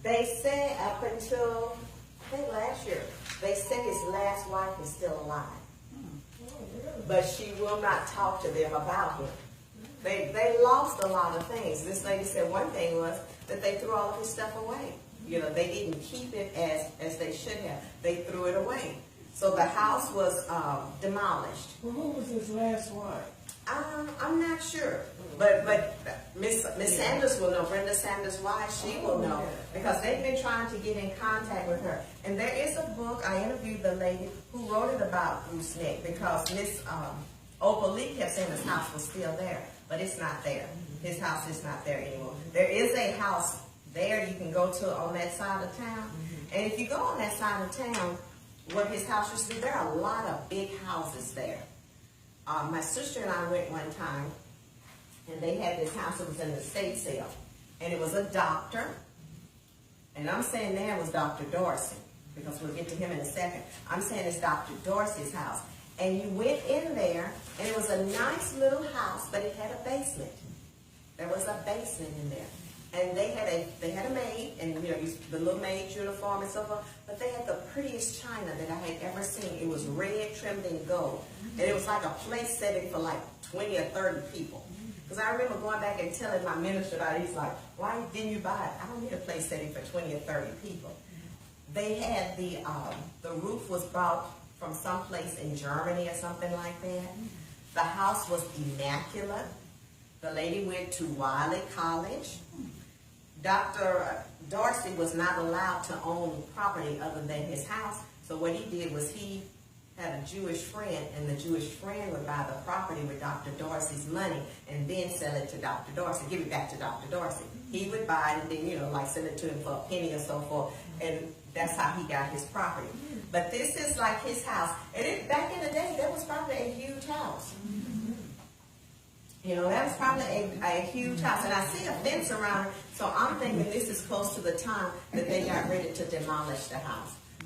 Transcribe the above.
They say up until, I think last year, they say his last wife is still alive. But she will not talk to them about him. They lost a lot of things. This lady said one thing was that they threw all of his stuff away. You know, they didn't keep it as they should have. They threw it away. So the house was demolished. Well, who was his last wife? I'm not sure, but Miss Sanders will know. Brenda Sanders' wife, she will know, because they've been trying to get in contact with her. And there is a book. I interviewed the lady who wrote it about Bruce Nick, because Miss Opal Lee kept saying his house was still there, but it's not there. His house is not there anymore. There is a house there you can go to on that side of town, and if you go on that side of town where his house used to be, there are a lot of big houses there. My sister and I went one time, and they had this house that was in the estate sale, and it was a doctor, and I'm saying there was Dr. Dorsey, because we'll get to him in a second. I'm saying it's Dr. Dorsey's house, and you went in there, and it was a nice little house, but it had a basement. There was a basement in there, and they had a maid, and you know, the little maid uniform and so forth. But they had the prettiest china that I had ever seen. It was red, trimmed in gold, and it was like a place setting for like 20 or 30 people. Because I remember going back and telling my minister about it. He's like, "Why didn't you buy it? I don't need a place setting for 20 or 30 people." They had the roof was bought from someplace in Germany or something like that. The house was immaculate. The lady went to Wiley College. Dr. Dorsey was not allowed to own property other than his house. So what he did was he had a Jewish friend, and the Jewish friend would buy the property with Dr. Dorsey's money and then sell it to Dr. Dorsey, give it back to Dr. Dorsey. He would buy it and then, you know, like send it to him for a penny or so forth. And that's how he got his property. But this is like his house. And back in the day, that was probably a huge house. You know, that was probably a huge house. And I see a fence around it, so I'm thinking this is close to the time that they got ready to demolish the house.